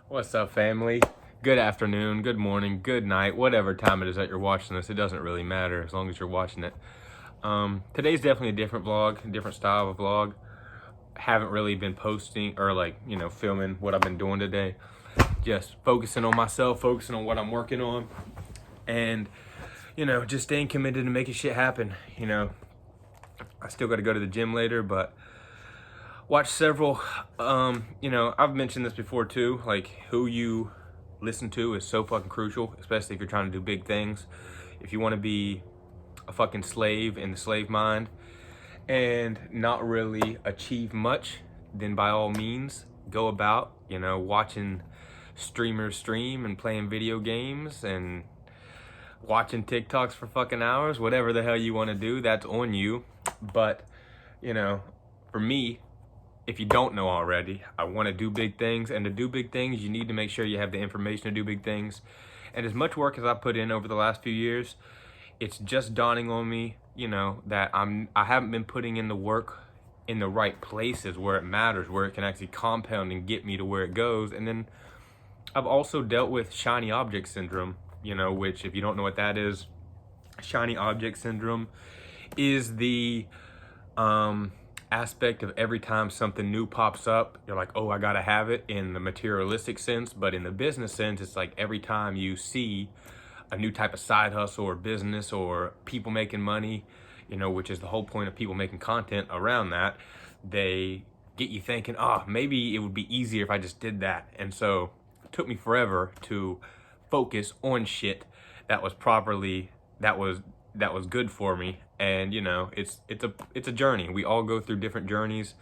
What's up, family? Good afternoon, good morning, good night, whatever time it is that you're watching this. It doesn't really matter as long as you're watching it. Today's definitely a different vlog, a different style of vlog. Haven't really been posting or filming what I've been doing today. Just focusing on myself, focusing on what I'm working on, and just staying committed to making shit happen. I still got to go to the gym later, but watch several. I've mentioned this before too. Like, who you listen to is so fucking crucial, especially if you're trying to do big things. If you want to be a fucking slave in the slave mind and not really achieve much, then by all means go about, watching streamers stream and playing video games and watching TikToks for fucking hours, whatever the hell you want to do, that's on you. But, for me, if you don't know already, I want to do big things, and to do big things, you need to make sure you have the information to do big things. And as much work as I put in over the last few years, it's just dawning on me, that I haven't been putting in the work in the right places where it matters, where it can actually compound and get me to where it goes. And then I've also dealt with shiny object syndrome, which, if you don't know what that is, shiny object syndrome is the aspect of every time something new pops up, you're like, oh, I gotta have it, in the materialistic sense. But in the business sense, it's like every time you see a new type of side hustle or business or people making money, which is the whole point of people making content around that, they get you thinking, oh, maybe it would be easier if I just did that. And so it took me forever to focus on shit that was good for me. And it's a journey. We all go through different journeys.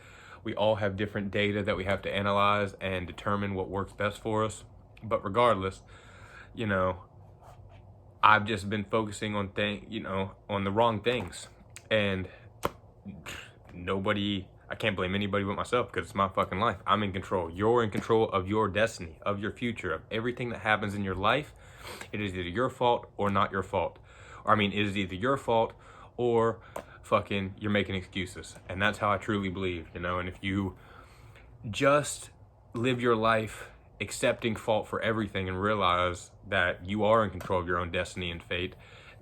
We all have different data that we have to analyze and determine what works best for us. But regardless, I've just been focusing on on the wrong things. And I can't blame anybody but myself, because it's my fucking life. I'm in control. You're in control of your destiny, of your future, of everything that happens in your life. It is either your fault or not your fault. It is either your fault or fucking you're making excuses. And that's how I truly believe, and if you just live your life accepting fault for everything and realize that you are in control of your own destiny and fate,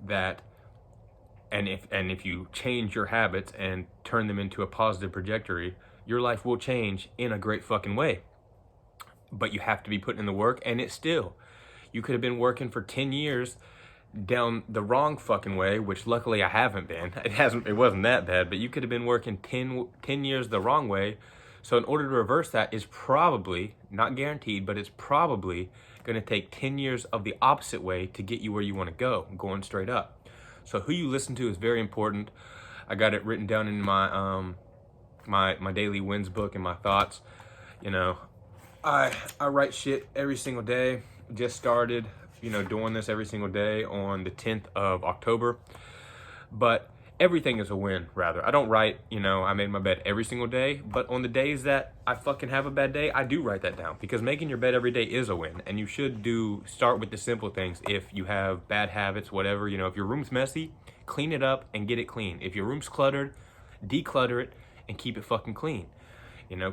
and if you change your habits and turn them into a positive trajectory, your life will change in a great fucking way. But you have to be putting in the work. And you could have been working for 10 years down the wrong fucking way, which luckily I haven't been. It wasn't that bad, but you could have been working 10 years the wrong way. So in order to reverse that is probably, not guaranteed, but it's probably going to take 10 years of the opposite way to get you where you want to go, going straight up. So who you listen to is very important. I got it written down in my my daily wins book and my thoughts. I write shit every single day. Just started doing this every single day on the 10th of October. But everything is a win, rather. I don't write, I made my bed every single day, but on the days that I fucking have a bad day, I do write that down, because making your bed every day is a win. And you should start with the simple things. If you have bad habits, whatever, if your room's messy, clean it up and get it clean. If your room's cluttered, declutter it and keep it fucking clean.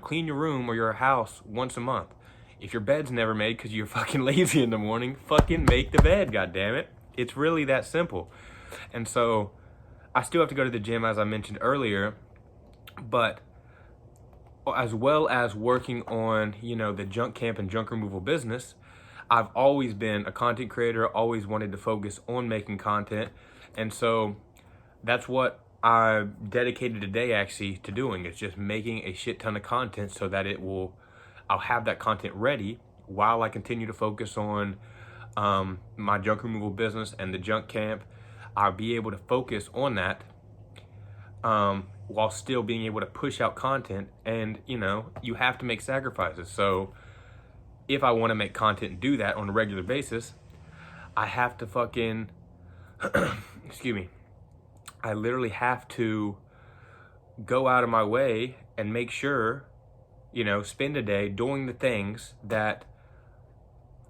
Clean your room or your house once a month. If your bed's never made because you're fucking lazy in the morning, fucking make the bed, goddammit. It's really that simple. And so I still have to go to the gym, as I mentioned earlier, but as well as working on, the junk camp and junk removal business, I've always been a content creator, always wanted to focus on making content. And so that's what I dedicated today actually to doing. It's just making a shit ton of content so that I'll have that content ready while I continue to focus on my junk removal business and the junk camp. I'll be able to focus on that while still being able to push out content. And, you have to make sacrifices. So if I want to make content and do that on a regular basis, I have to fucking, excuse me, I literally have to go out of my way and make sure, spend a day doing the things that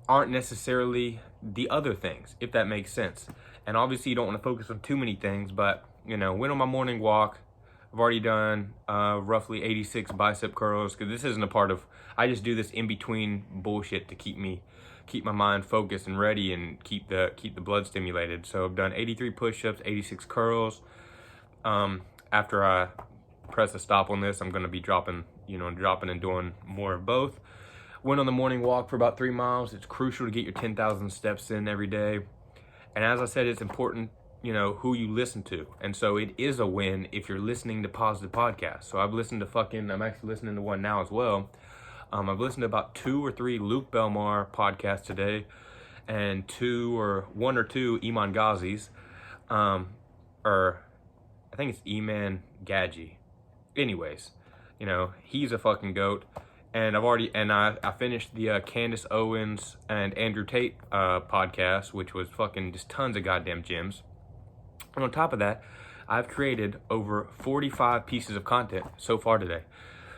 aren't necessarily the other things, if that makes sense. And obviously you don't want to focus on too many things, but went on my morning walk, I've already done roughly 86 bicep curls, because this isn't a part of, I just do this in between bullshit to keep my mind focused and ready and keep the blood stimulated. So I've done 83 push-ups, 86 curls. After I press a stop on this, I'm going to be dropping and doing more of both. Went on the morning walk for about 3 miles. It's crucial to get your 10,000 steps in every day. And as I said, it's important, who you listen to. And so it is a win if you're listening to positive podcasts. So I'm actually listening to one now as well. I've listened to about 2 or 3 Luke Belmar podcasts today, and 1 or 2 Iman Ghazi's, or I think it's Iman Gadji. Anyways, he's a fucking goat. And I finished the Candace Owens and Andrew Tate podcast, which was fucking just tons of goddamn gems. And on top of that, I've created over 45 pieces of content so far today.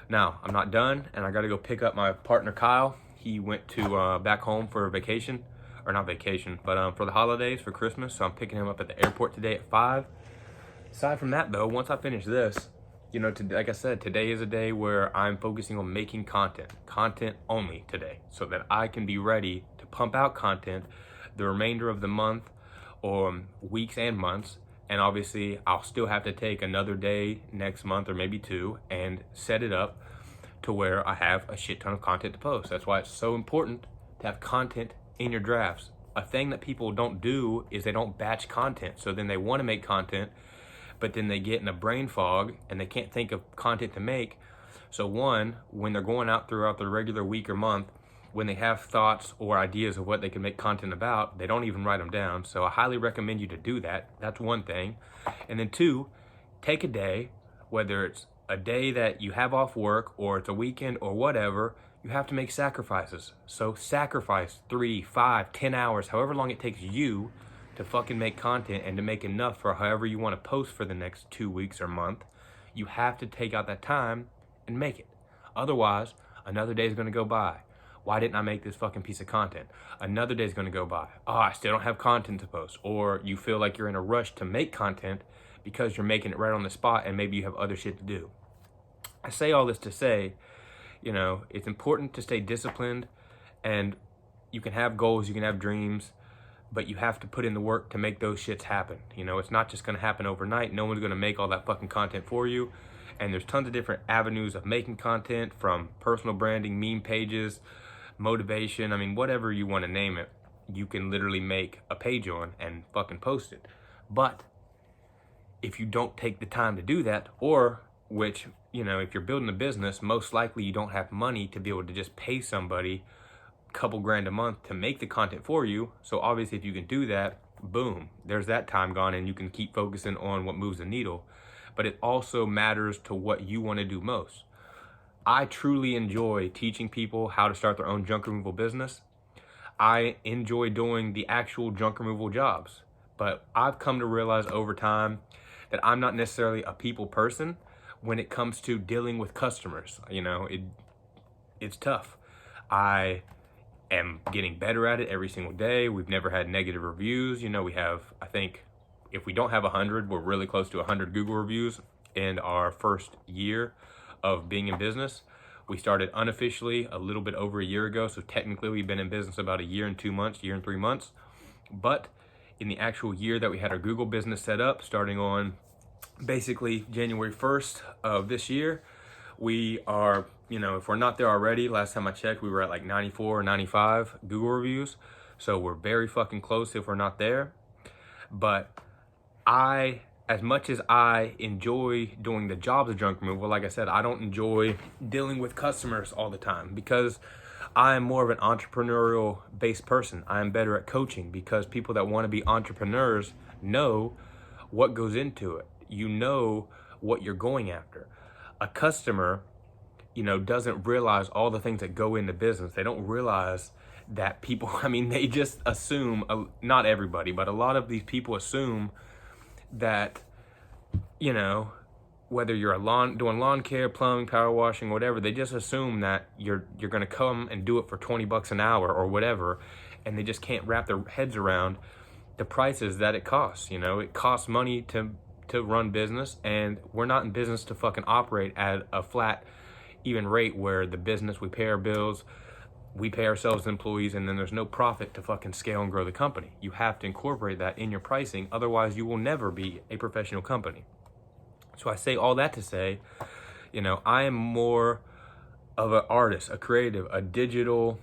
Now, I'm not done, and I got to go pick up my partner, Kyle. He went to back home for vacation, or not vacation, but for the holidays, for Christmas. So I'm picking him up at the airport today at 5. Aside from that, though, once I finish this, like I said, today is a day where I'm focusing on making content only today, so that I can be ready to pump out content the remainder of the month, or weeks and months. And obviously, I'll still have to take another day next month, or maybe 2, and set it up to where I have a shit ton of content to post. That's why it's so important to have content in your drafts. A thing that people don't do is they don't batch content. So then they want to make content, but then they get in a brain fog and they can't think of content to make. So one, when they're going out throughout the regular week or month, when they have thoughts or ideas of what they can make content about, they don't even write them down. So I highly recommend you to do that. That's one thing. And then 2, take a day, whether it's a day that you have off work or it's a weekend or whatever, you have to make sacrifices. So sacrifice 3, 5, 10 hours, however long it takes you to fucking make content and to make enough for however you want to post for the next 2 weeks or month. You have to take out that time and make it. Otherwise, another day is going to go by. Why didn't I make this fucking piece of content? Another day is going to go by. Oh, I still don't have content to post. Or you feel like you're in a rush to make content because you're making it right on the spot and maybe you have other shit to do. I say all this to say, it's important to stay disciplined, and you can have goals, you can have dreams, but you have to put in the work to make those shits happen. It's not just going to happen overnight. No one's going to make all that fucking content for you. And there's tons of different avenues of making content, from personal branding, meme pages, motivation. I mean, whatever you want to name it, you can literally make a page on and fucking post it. But if you don't take the time to do that, or which, if you're building a business, most likely you don't have money to be able to just pay somebody a couple grand a month to make the content for you. So obviously if you can do that, boom, there's that time gone, and you can keep focusing on what moves the needle. But it also matters to what you want to do most. I truly enjoy teaching people how to start their own junk removal business. I enjoy doing the actual junk removal jobs. But I've come to realize over time that I'm not necessarily a people person when it comes to dealing with customers. It's tough. I am getting better at it every single day. We've never had negative reviews. We have, I think, if we don't have 100, we're really close to 100 Google reviews in our first year of being in business. We started unofficially a little bit over a year ago, so technically we've been in business about a year and 2 months, year and 3 months. But in the actual year that we had our Google business set up, starting on basically January 1st of this year, we are, if we're not there already, last time I checked, we were at like 94 or 95 Google reviews. So we're very fucking close if we're not there. But as much as I enjoy doing the jobs of junk removal, like I said, I don't enjoy dealing with customers all the time, because I am more of an entrepreneurial based person. I am better at coaching, because people that want to be entrepreneurs know what goes into it. What you're going after. A customer, doesn't realize all the things that go into business. They don't realize that people, they just assume, not everybody, but a lot of these people assume that, whether you're doing lawn care, plumbing, power washing, whatever, they just assume that you're going to come and do it for $20 an hour or whatever, and they just can't wrap their heads around the prices that it costs. It costs money to to run business, and we're not in business to fucking operate at a flat, even rate where the business, we pay our bills, we pay ourselves as employees, and then there's no profit to fucking scale and grow the company. You have to incorporate that in your pricing. Otherwise, you will never be a professional company. So I say all that to say, I am more of an artist, a creative, a digital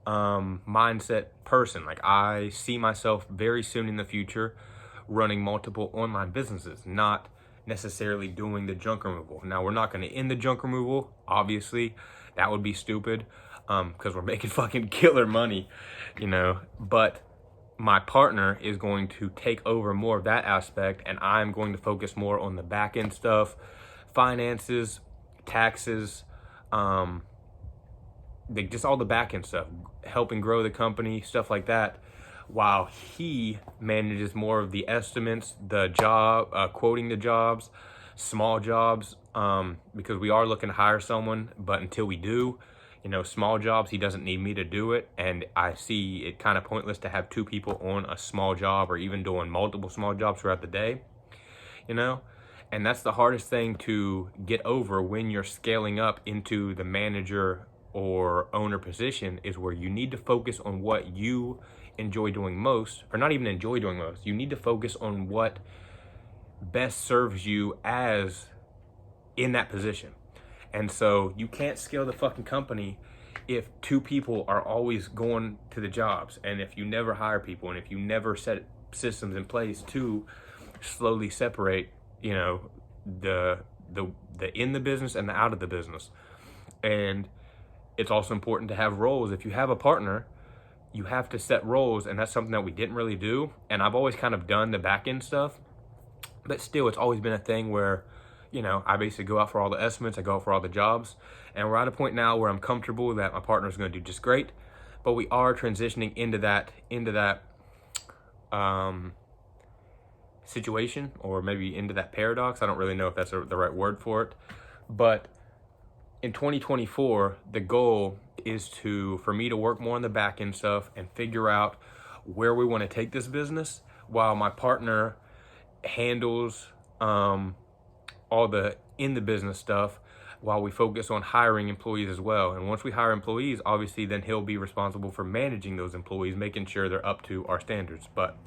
mindset person. Like, I see myself very soon in the future running multiple online businesses, not necessarily doing the junk removal. Now, we're not going to end the junk removal, obviously. That would be stupid, because we're making fucking killer money, but my partner is going to take over more of that aspect, and I'm going to focus more on the back end stuff, finances, taxes, just all the back end stuff, helping grow the company, stuff like that, while he manages more of the estimates, the job, quoting the jobs, small jobs, because we are looking to hire someone, but until we do, small jobs, he doesn't need me to do it, and I see it kind of pointless to have two people on a small job or even doing multiple small jobs throughout the day, and that's the hardest thing to get over when you're scaling up into the manager or owner position, is where you need to focus on what you enjoy doing most, or not even enjoy doing most. You need to focus on what best serves you as in that position. And so you can't scale the fucking company if two people are always going to the jobs, and if you never hire people, and if you never set systems in place to slowly separate, the in the business and the out of the business. And it's also important to have roles. If you have a partner, you have to set roles, and that's something that we didn't really do. And I've always kind of done the back end stuff, but still, it's always been a thing where, I basically go out for all the estimates, I go out for all the jobs, and we're at a point now where I'm comfortable that my partner's going to do just great. But we are transitioning into that situation, or maybe into that paradox. I don't really know if that's the right word for it, but in 2024, the goal is for me to work more on the back end stuff and figure out where we want to take this business, while my partner handles all the in the business stuff, while we focus on hiring employees as well. And once we hire employees, obviously then he'll be responsible for managing those employees, making sure they're up to our standards. But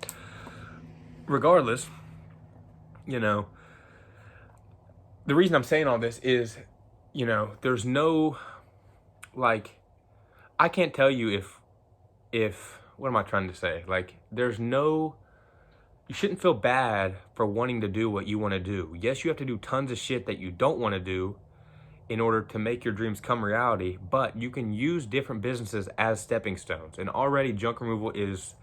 regardless, the reason I'm saying all this is, there's no, I can't tell you if what am I trying to say? You shouldn't feel bad for wanting to do what you want to do. Yes, you have to do tons of shit that you don't want to do in order to make your dreams come reality, but you can use different businesses as stepping stones. And already junk removal is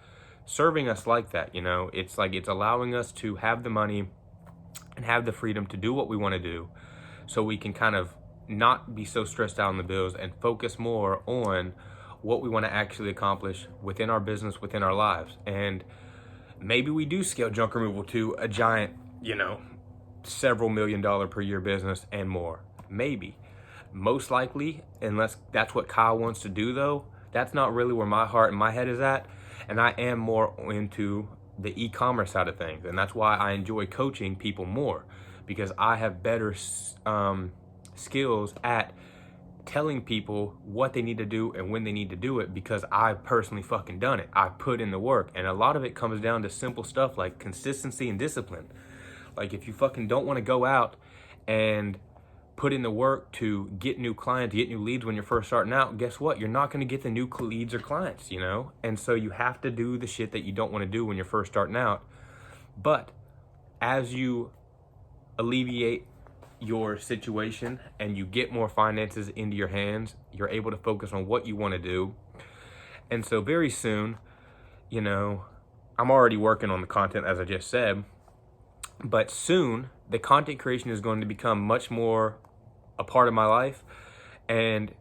serving us like that, It's allowing us to have the money and have the freedom to do what we want to do, so we can kind of not be so stressed out on the bills and focus more on what we want to actually accomplish within our business, within our lives. And maybe we do scale junk removal to a giant, several $1 million per year business and more. Maybe. Most likely, unless that's what Kyle wants to do, though, that's not really where my heart and my head is at. And I am more into the e-commerce side of things. And that's why I enjoy coaching people more, because I have better skills at telling people what they need to do and when they need to do it, because I've personally fucking done it. I put in the work, and a lot of it comes down to simple stuff like consistency and discipline. Like, if you fucking don't want to go out and put in the work to get new clients, get new leads when you're first starting out, guess what? You're not going to get the new leads or clients, And so you have to do the shit that you don't want to do when you're first starting out. But as you alleviate your situation and you get more finances into your hands, you're able to focus on what you want to do. And so very soon, I'm already working on the content, as I just said, but soon the content creation is going to become much more a part of my life, and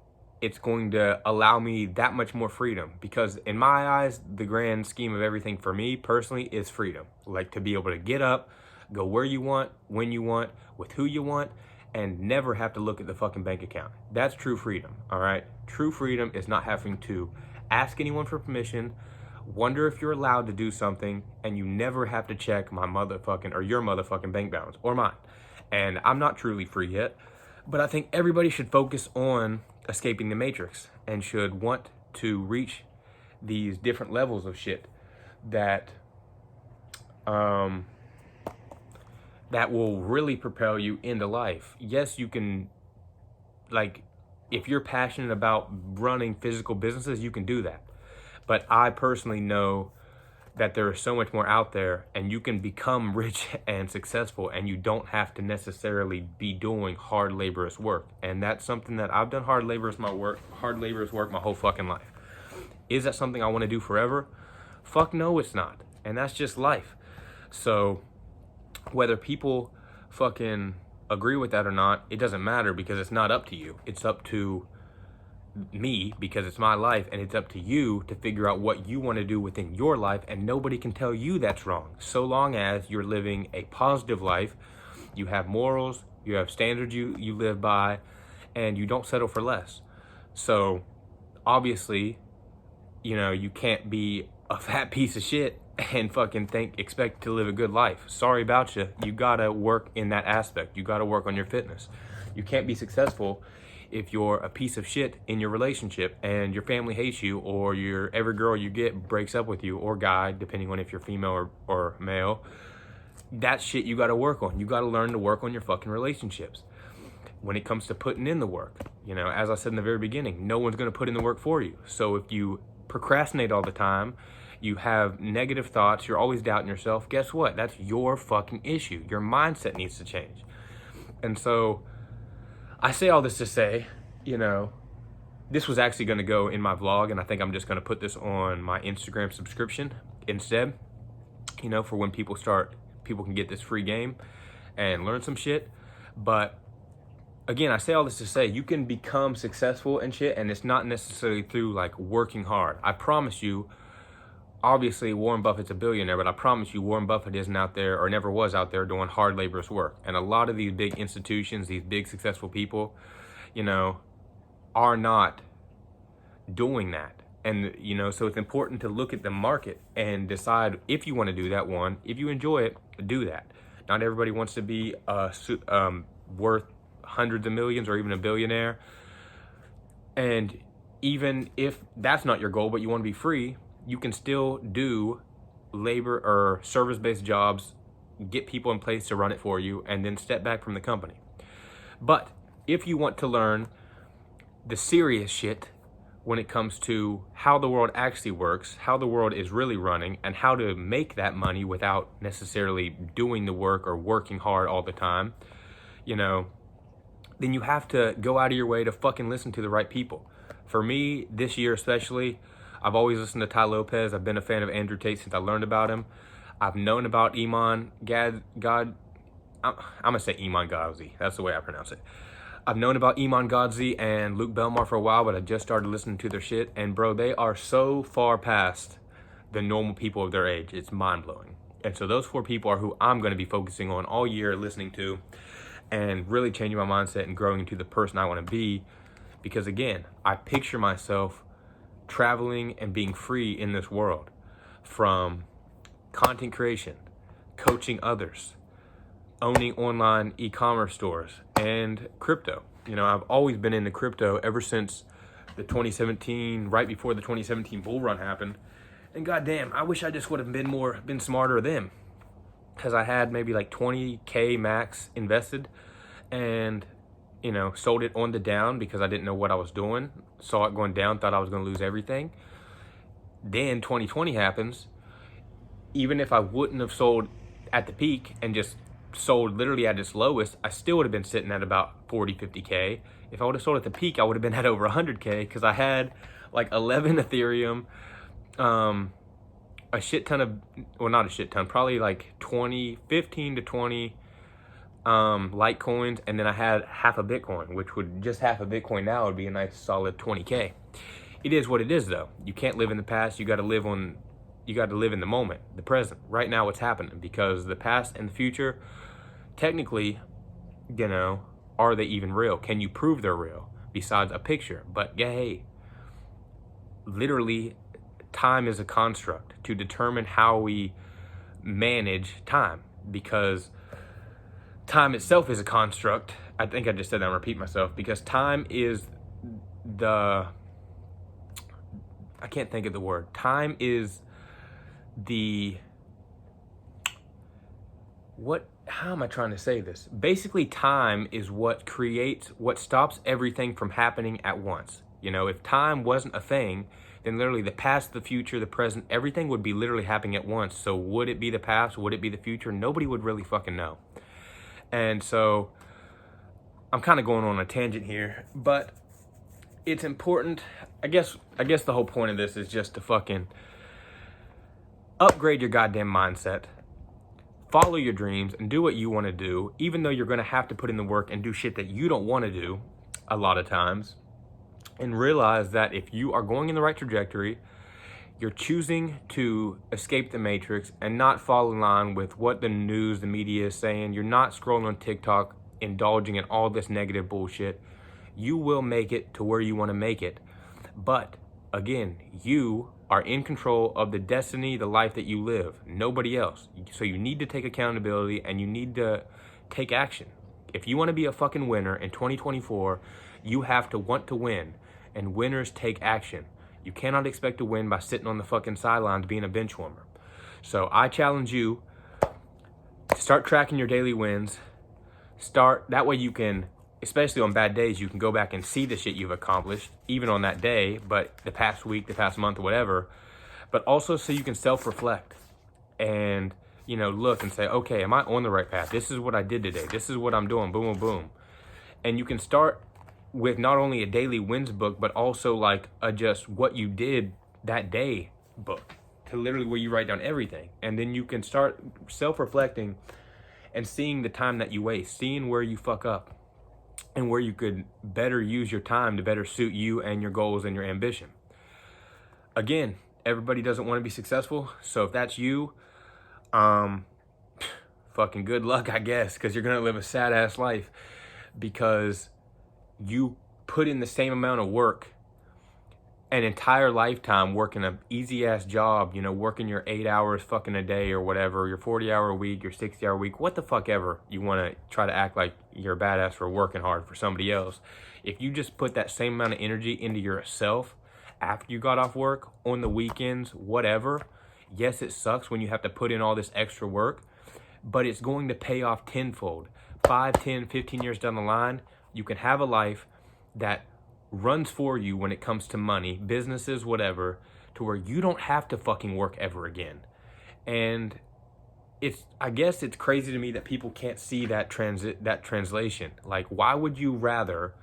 it's going to allow me that much more freedom, because in my eyes, the grand scheme of everything for me personally is freedom. Like, to be able to get up, go where you want, when you want, with who you want, and never have to look at the fucking bank account. That's true freedom, all right? True freedom is not having to ask anyone for permission, wonder if you're allowed to do something and you never have to check my motherfucking or your motherfucking bank balance or mine. And I'm not truly free yet, but I think everybody should focus on escaping the matrix and should want to reach these different levels of shit that that will really propel you into life. Yes, you can, like, if you're passionate about running physical businesses, you can do that. But I personally know that there is so much more out there, and you can become rich and successful, and you don't have to necessarily be doing hard laborious work. And that's something that I've done hard laborious work my whole fucking life. Is that something I want to do forever? Fuck no, it's not. And that's just life. So whether people fucking agree with that or not, it doesn't matter, because it's not up to you. It's up to me, because it's my life, and it's up to you to figure out what you want to do within your life, and nobody can tell you that's wrong, so long as you're living a positive life, you have morals, you have standards you live by, and you don't settle for less. So obviously, you know, you can't be a fat piece of shit and fucking expect to live a good life. Sorry about you. You gotta work in that aspect. You gotta work on your fitness. You can't be successful if you're a piece of shit in your relationship and your family hates you, or every girl you get breaks up with you, or guy, depending on if you're female or male. That shit you gotta work on. You gotta learn to work on your fucking relationships. When it comes to putting in the work, you know, as I said in the very beginning, no one's gonna put in the work for you. So if you procrastinate all the time, you have negative thoughts, you're always doubting yourself, guess what? That's your fucking issue. Your mindset needs to change. And so I say all this to say, you know, this was actually going to go in my vlog, and I think I'm just going to put this on my Instagram subscription instead, you know, for when people can get this free game and learn some shit. But again, I say all this to say, you can become successful and shit, and it's not necessarily through like working hard. I promise you, obviously Warren Buffett's a billionaire, but I promise you Warren Buffett isn't out there, or never was out there, doing hard laborious work. And a lot of these big institutions, these big successful people, you know, are not doing that. And, you know, so it's important to look at the market and decide if you want to do that. One, if you enjoy it, do that. Not everybody wants to be worth hundreds of millions or even a billionaire. And even if that's not your goal, but you want to be free, you can still do labor or service-based jobs, get people in place to run it for you, and then step back from the company. But if you want to learn the serious shit when it comes to how the world actually works, how the world is really running, and how to make that money without necessarily doing the work or working hard all the time, you know, then you have to go out of your way to fucking listen to the right people. For me, this year especially, I've always listened to Ty Lopez. I've been a fan of Andrew Tate since I learned about him. I've known about I'm gonna say Iman Gadzhi. That's the way I pronounce it. I've known about Iman Gadzhi and Luke Belmar for a while, but I just started listening to their shit. And bro, they are so far past the normal people of their age. It's mind-blowing. And so those four people are who I'm gonna be focusing on all year, listening to, and really changing my mindset and growing into the person I wanna be. Because again, I picture myself traveling and being free in this world, from content creation, coaching others, owning online e-commerce stores, and crypto. You know, I've always been into crypto ever since the 2017, right before the 2017 bull run happened. And goddamn, I wish I just would have been smarter then, because I had maybe like 20K max invested, and you know, sold it on the down because I didn't know what I was doing. Saw it going down, thought I was going to lose everything. Then 2020 happens. Even if I wouldn't have sold at the peak and just sold literally at its lowest, I still would have been sitting at about 40, 50K. If I would have sold at the peak, I would have been at over 100K, because I had like 11 Ethereum, a shit ton of, well, not a shit ton, probably like 15 to 20 Litecoins, and then I had half a Bitcoin, which would just half a Bitcoin now would be a nice solid 20K. It is what it is, though. You can't live in the past. You got to live in the moment, the present, right now, what's happening, because the past and the future, technically, you know, are they even real? Can you prove they're real besides a picture? But yeah, hey, literally time is a construct to determine how we manage time, because time itself is a construct. I think I just said that and repeat myself, because time is the, I can't think of the word. Time is the, how am I trying to say this? Basically, time is what stops everything from happening at once. You know, if time wasn't a thing, then literally the past, the future, the present, everything would be literally happening at once. So would it be the past? Would it be the future? Nobody would really fucking know. And so I'm kind of going on a tangent here, but it's important. I guess the whole point of this is just to fucking upgrade your goddamn mindset, follow your dreams, and do what you want to do, even though you're going to have to put in the work and do shit that you don't want to do a lot of times. And realize that if you are going in the right trajectory, you're choosing to escape the matrix and not fall in line with what the news, the media is saying. You're not scrolling on TikTok, indulging in all this negative bullshit. You will make it to where you want to make it. But again, you are in control of the destiny, the life that you live, nobody else. So you need to take accountability and you need to take action. If you want to be a fucking winner in 2024, you have to want to win. And winners take action. You cannot expect to win by sitting on the fucking sidelines being a bench warmer. So I challenge you to start tracking your daily wins. That way you can, especially on bad days, you can go back and see the shit you've accomplished, even on that day, but the past week, the past month, or whatever. But also so you can self-reflect and, you know, look and say, okay, am I on the right path? This is what I did today. This is what I'm doing. Boom, boom, boom. And you can start with not only a daily wins book, but also like a just what you did that day book, to literally where you write down everything. And then you can start self-reflecting and seeing the time that you waste, seeing where you fuck up and where you could better use your time to better suit you and your goals and your ambition. Again, everybody doesn't want to be successful. So if that's you, fucking good luck, I guess, because you're going to live a sad ass life, because you put in the same amount of work, an entire lifetime working an easy ass job, you know, working your 8 hours fucking a day or whatever, your 40-hour week, your 60-hour week, what the fuck ever you want to try to act like you're a badass for working hard for somebody else. If you just put that same amount of energy into yourself after you got off work, on the weekends, whatever, yes, it sucks when you have to put in all this extra work, but it's going to pay off tenfold. 5, 10, 15 years down the line, you can have a life that runs for you when it comes to money, businesses, whatever, to where you don't have to fucking work ever again. And I guess it's crazy to me that people can't see that translation. Like, why would you rather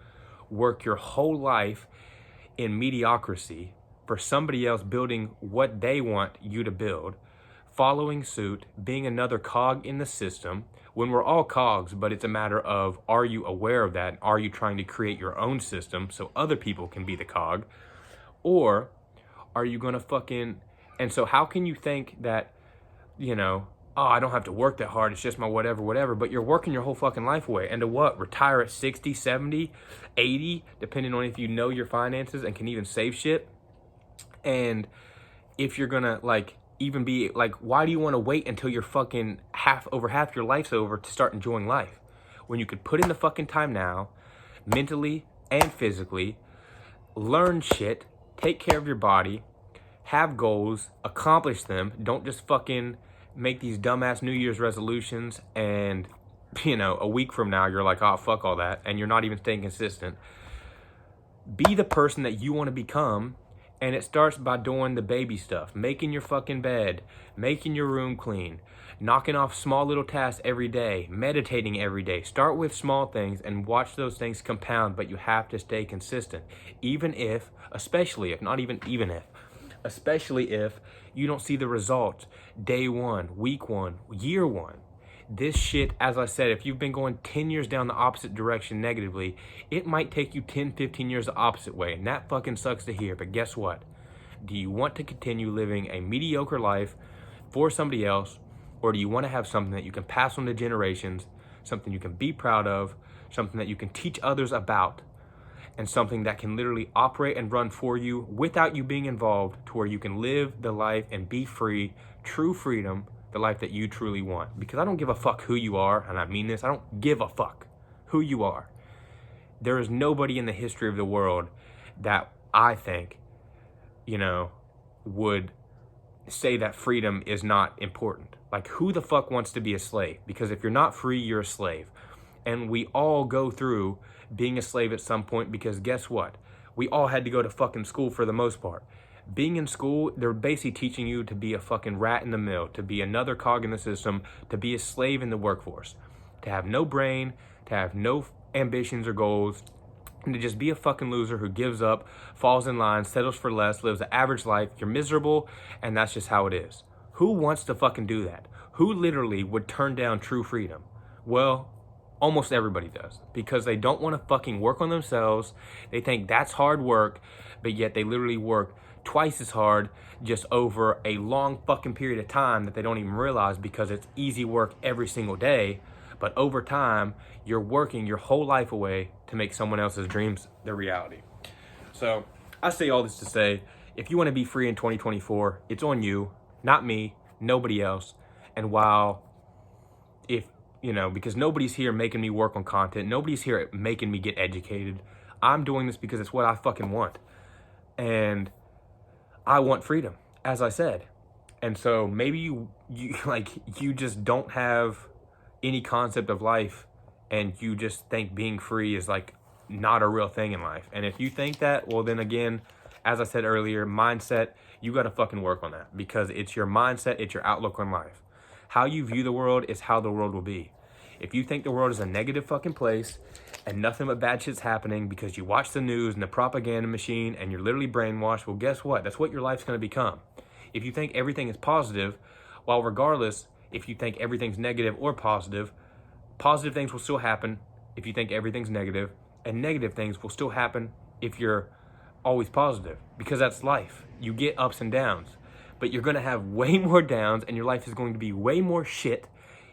work your whole life in mediocrity for somebody else building what they want you to build, following suit, being another cog in the system, when we're all cogs, but it's a matter of, are you aware of that? Are you trying to create your own system so other people can be the cog? Or are you gonna fucking, and so how can you think that, you know, oh, I don't have to work that hard, it's just my whatever, but you're working your whole fucking life away. And to what? Retire at 60, 70, 80, depending on if you know your finances and can even save shit? And if you're gonna, like, even be like, why do you want to wait until you're fucking half your life's over to start enjoying life, when you could put in the fucking time now, mentally and physically, learn shit, take care of your body, have goals, accomplish them. Don't just fucking make these dumbass New Year's resolutions and, you know, a week from now you're like, oh, fuck all that, and you're not even staying consistent. Be the person that you want to become. And it starts by doing the baby stuff, making your fucking bed, making your room clean, knocking off small little tasks every day, meditating every day. Start with small things and watch those things compound, but you have to stay consistent. Especially if you don't see the results day one, week one, year one. This shit, as I said, if you've been going 10 years down the opposite direction negatively, it might take you 10, 15 years the opposite way. And that fucking sucks to hear. But guess what? Do you want to continue living a mediocre life for somebody else? Or do you want to have something that you can pass on to generations, something you can be proud of, something that you can teach others about, and something that can literally operate and run for you without you being involved, to where you can live the life and be free, true freedom, the life that you truly want. Because I don't give a fuck who you are, and I mean this, I don't give a fuck who you are. There is nobody in the history of the world that I think, would say that freedom is not important. Like, who the fuck wants to be a slave? Because if you're not free, you're a slave. And we all go through being a slave at some point, because guess what? We all had to go to fucking school for the most part. Being in school, they're basically teaching you to be a fucking rat in the mill, to be another cog in the system, to be a slave in the workforce, to have no brain, to have no ambitions or goals, and to just be a fucking loser who gives up, falls in line, settles for less, lives an average life. You're miserable, and that's just how it is. Who wants to fucking do that? Who literally would turn down true freedom? Well, almost everybody does, because they don't want to fucking work on themselves. They think that's hard work, but yet they literally work twice as hard just over a long fucking period of time that they don't even realize, because it's easy work every single day. But over time, you're working your whole life away to make someone else's dreams their reality. So I say all this to say, if you want to be free in 2024, it's on you, not me, nobody else. And while because nobody's here making me work on content, nobody's here making me get educated, I'm doing this because it's what I fucking want. And I want freedom, as I said. And so maybe you just don't have any concept of life, and you just think being free is like not a real thing in life. And if you think that, well, then again, as I said earlier, mindset, you got to fucking work on that, because it's your mindset, it's your outlook on life. How you view the world is how the world will be. If you think the world is a negative fucking place and nothing but bad shit's happening because you watch the news and the propaganda machine and you're literally brainwashed, well, guess what? That's what your life's going to become. If you think everything is positive, well, regardless, if you think everything's negative or positive things will still happen if you think everything's negative, and negative things will still happen if you're always positive, because that's life. You get ups and downs, but you're going to have way more downs, and your life is going to be way more shit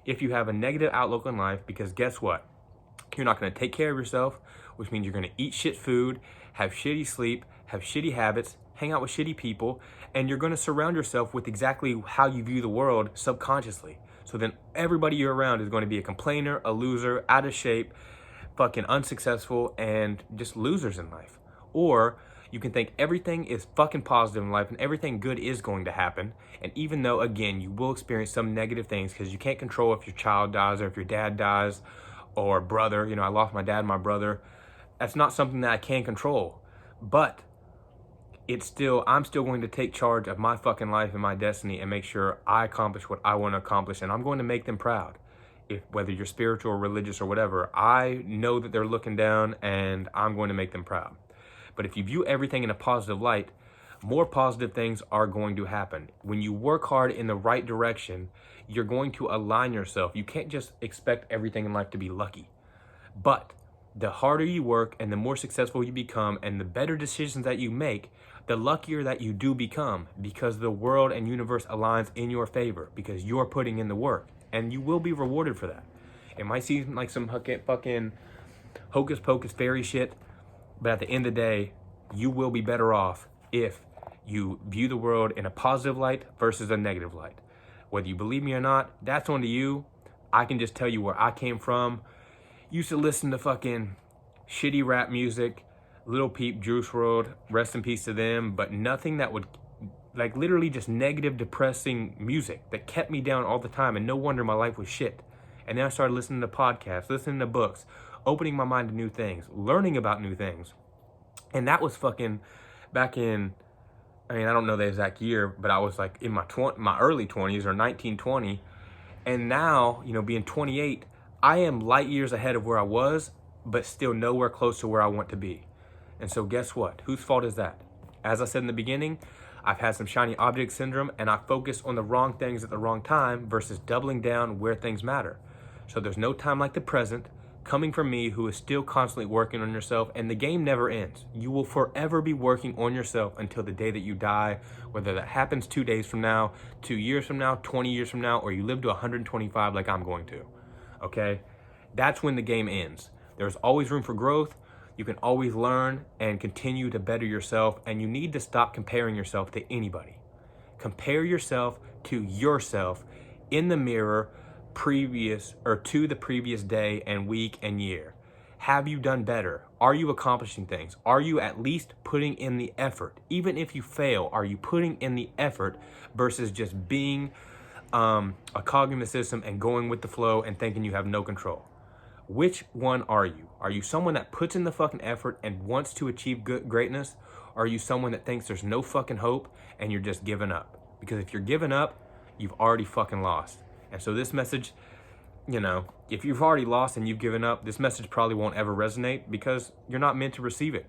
if you have a negative outlook on life, because guess what? You're not going to take care of yourself, which means you're going to eat shit food, have shitty sleep, have shitty habits, hang out with shitty people, and you're going to surround yourself with exactly how you view the world subconsciously. So then everybody you're around is going to be a complainer, a loser, out of shape, fucking unsuccessful, and just losers in life. Or you can think everything is fucking positive in life and everything good is going to happen. And even though, again, you will experience some negative things, because you can't control if your child dies or if your dad dies or brother. I lost my dad and my brother. That's not something that I can control. But I'm still going to take charge of my fucking life and my destiny and make sure I accomplish what I want to accomplish. And I'm going to make them proud. Whether you're spiritual or religious or whatever, I know that they're looking down, and I'm going to make them proud. But if you view everything in a positive light, more positive things are going to happen. When you work hard in the right direction, you're going to align yourself. You can't just expect everything in life to be lucky. But the harder you work and the more successful you become and the better decisions that you make, the luckier that you do become, because the world and universe aligns in your favor, because you're putting in the work, and you will be rewarded for that. It might seem like some fucking hocus pocus fairy shit, but at the end of the day, you will be better off if you view the world in a positive light versus a negative light. Whether you believe me or not, that's on to you. I can just tell you where I came from. Used to listen to fucking shitty rap music, Lil Peep, Juice WRLD, rest in peace to them, but nothing that would, like, literally just negative, depressing music that kept me down all the time, and no wonder my life was shit. And then I started listening to podcasts, listening to books, opening my mind to new things, learning about new things. And that was fucking back in, I don't know the exact year, but I was like in my early 20s or 19, 20. And now, being 28, I am light years ahead of where I was, but still nowhere close to where I want to be. And so guess what? Whose fault is that? As I said in the beginning, I've had some shiny object syndrome, and I focus on the wrong things at the wrong time versus doubling down where things matter. So there's no time like the present, coming from me, who is still constantly working on yourself, and the game never ends. You will forever be working on yourself until the day that you die, whether that happens 2 days from now, 2 years from now, 20 years from now, or you live to 125 like I'm going to. Okay? That's when the game ends. There's always room for growth. You can always learn and continue to better yourself, and you need to stop comparing yourself to anybody. Compare yourself to yourself in the mirror to the previous day and week and year. Have you done better? Are you accomplishing things? Are you at least putting in the effort? Even if you fail, are you putting in the effort versus just being a cog in the system and going with the flow and thinking you have no control? Which one are you? Are you someone that puts in the fucking effort and wants to achieve greatness? Or are you someone that thinks there's no fucking hope and you're just giving up? Because if you're giving up, you've already fucking lost. And so this message, if you've already lost and you've given up, this message probably won't ever resonate because you're not meant to receive it.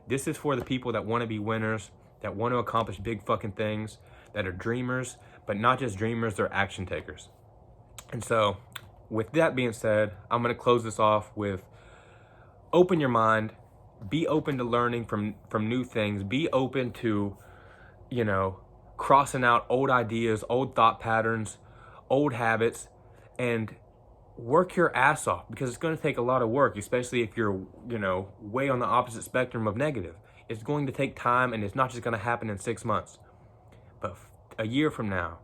This is for the people that want to be winners, that want to accomplish big fucking things, that are dreamers, but not just dreamers, they're action takers. And so with that being said, I'm going to close this off with open your mind, be open to learning from new things, be open to, crossing out old ideas, old thought patterns, old habits, and work your ass off, because it's going to take a lot of work, especially if you're, way on the opposite spectrum of negative. It's going to take time, and it's not just going to happen in 6 months. But a year from now,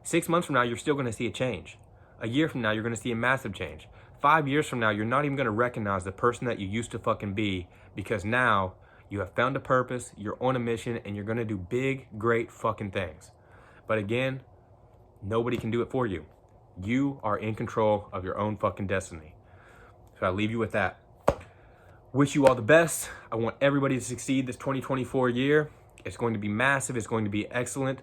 6 months from now, you're still going to see a change. A year from now, you're going to see a massive change. 5 years from now, you're not even going to recognize the person that you used to fucking be, because now you have found a purpose, you're on a mission, and you're going to do big, great fucking things. But again, nobody can do it for you. You are in control of your own fucking destiny. So I leave you with that. Wish you all the best. I want everybody to succeed this 2024 year. It's going to be massive. It's going to be excellent.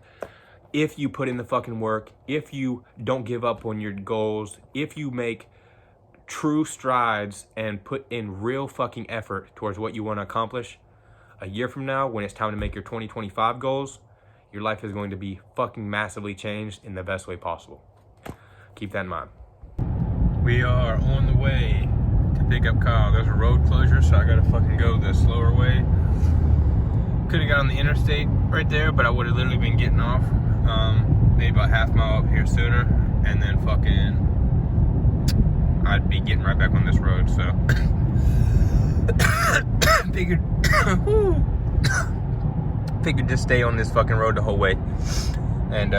If you put in the fucking work, if you don't give up on your goals, if you make true strides and put in real fucking effort towards what you want to accomplish, a year from now, when it's time to make your 2025 goals, your life is going to be fucking massively changed in the best way possible. Keep that in mind. We are on the way to pick up Kyle. There's a road closure, so I gotta fucking go the slower way. Could have got on the interstate right there, but I would have literally been getting off maybe about half mile up here sooner, and then fucking I'd be getting right back on this road. So figured just stay on this fucking road the whole way and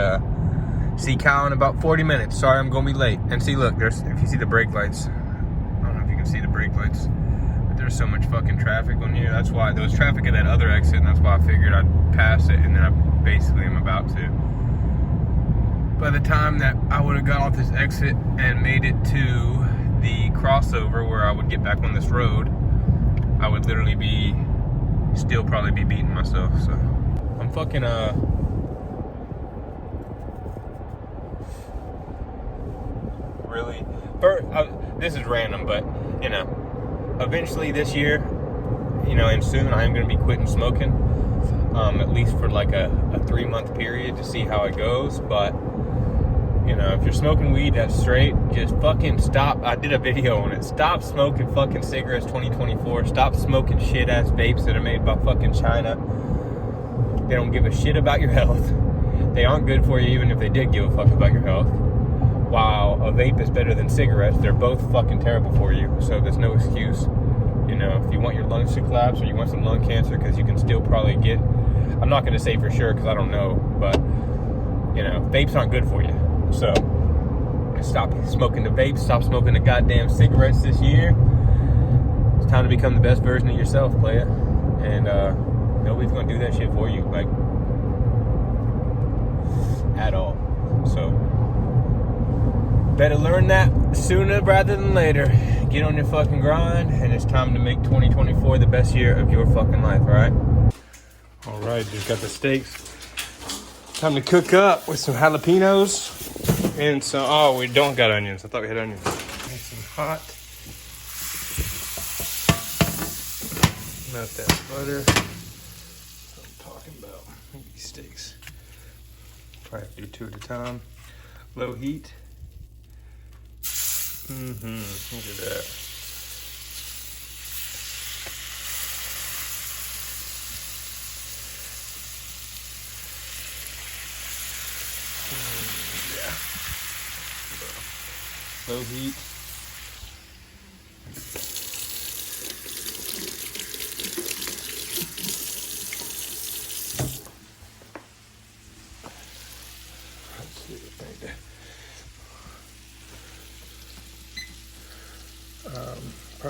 see Kyle in about 40 minutes. Sorry, I'm gonna be late. And see, look, if you see the brake lights, I don't know if you can see the brake lights, but there's so much fucking traffic on here. That's why there was traffic at that other exit, and that's why I figured I'd pass it, and then I basically am about to. By the time that I would have got off this exit and made it to the crossover where I would get back on this road, I would literally still probably be beating myself. So I'm fucking really, this is random, but eventually this year, and soon I am going to be quitting smoking, at least for like a 3-month period to see how it goes. But if you're smoking weed that's straight, just fucking stop. I did a video on it. Stop smoking fucking cigarettes 2024. Stop smoking shit ass vapes that are made by fucking China. They don't give a shit about your health. They aren't good for you, even if they did give a fuck about your health. While a vape is better than cigarettes, they're both fucking terrible for you. So there's no excuse. If you want your lungs to collapse or you want some lung cancer, because you can still probably get, I'm not going to say for sure because I don't know, but vapes aren't good for you. So stop smoking the vapes, stop smoking the goddamn cigarettes this year. It's time to become the best version of yourself, playa. And nobody's going to do that shit for you, like, at all. So better learn that sooner rather than later. Get on your fucking grind, and it's time to make 2024 the best year of your fucking life, alright? Alright, just got the steaks. Time to cook up with some jalapenos and some, oh, we don't got onions. I thought we had onions. And some hot. Melt that butter. That's what I'm talking about. Look at these steaks. Probably have to do 2 at a time. Low heat. Look at that. Yeah. Low heat.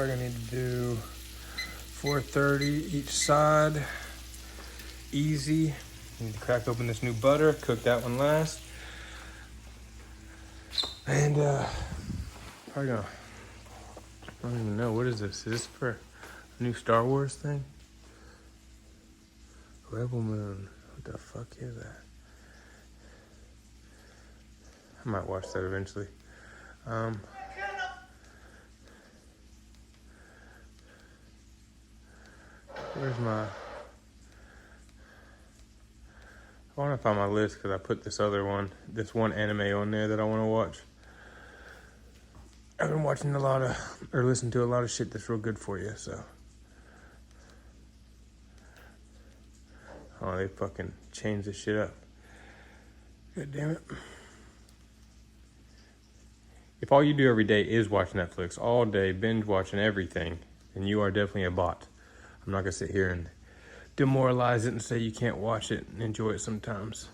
Probably gonna need to do 430 each side. Easy. Need to crack open this new butter, cook that one last. And probably gonna, I don't even know, what is this? Is this for a new Star Wars thing? Rebel Moon. What the fuck is that? I might watch that eventually. Where's my... I want to find my list because I put this one anime on there that I want to watch. I've been watching listening to a lot of shit that's real good for you, so. Oh, they fucking changed this shit up. God damn it. If all you do every day is watch Netflix all day, binge watching everything, then you are definitely a bot. I'm not gonna sit here and demoralize it and say you can't watch it and enjoy it sometimes.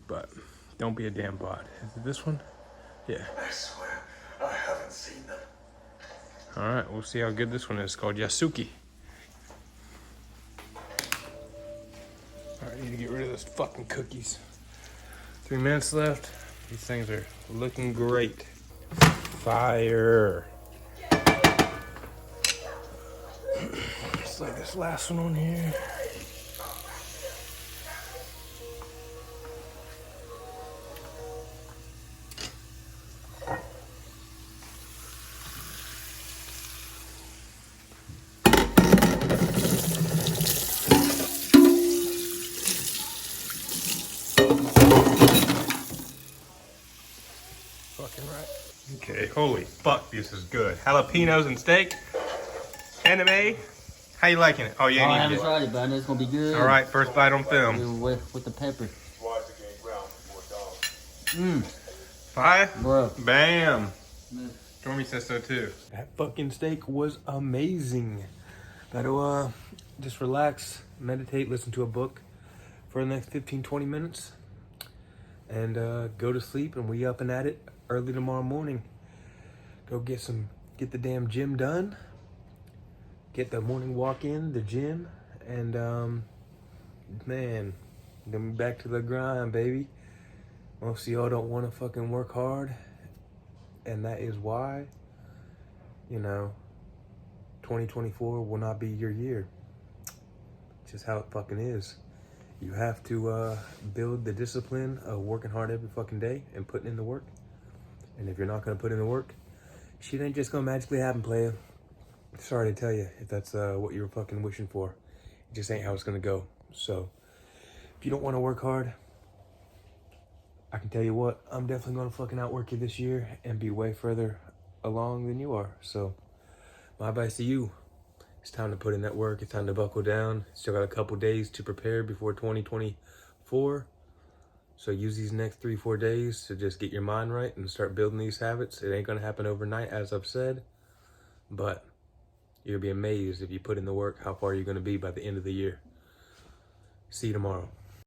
But don't be a damn bot. Is it this one? Yeah. I swear, I haven't seen them. Alright, we'll see how good this one is. It's called Yasuki. Alright, I need to get rid of those fucking cookies. 3 minutes left. These things are looking great. Fire. Just like this last one on here. Fucking right. Okay, holy fuck, this is good. Jalapenos and steak. Anime. How you liking it? Oh, yeah, I haven't tried it, but I know it's gonna be good. All right, first bite on film. With the pepper. Fire? Bro. Bam. Stormy says so too. That fucking steak was amazing. Gotta just relax, meditate, listen to a book for the next 15-20 minutes. And go to sleep, and we up and at it early tomorrow morning. Go get the damn gym done. Get the morning walk in, the gym, and man, then back to the grind, baby. Most of y'all don't want to fucking work hard, and that is why, 2024 will not be your year. It's just how it fucking is. You have to build the discipline of working hard every fucking day and putting in the work. And if you're not gonna put in the work, shit ain't just gonna magically happen, player. Sorry to tell you if that's what you were fucking wishing for. It just ain't how it's gonna go. So, if you don't wanna work hard, I can tell you what, I'm definitely gonna fucking outwork you this year and be way further along than you are. So, my advice to you, it's time to put in that work. It's time to buckle down. Still got a couple days to prepare before 2024. So use these next 3-4 days to just get your mind right and start building these habits. It ain't gonna happen overnight, as I've said, but you'll be amazed if you put in the work how far you're gonna be by the end of the year. See you tomorrow.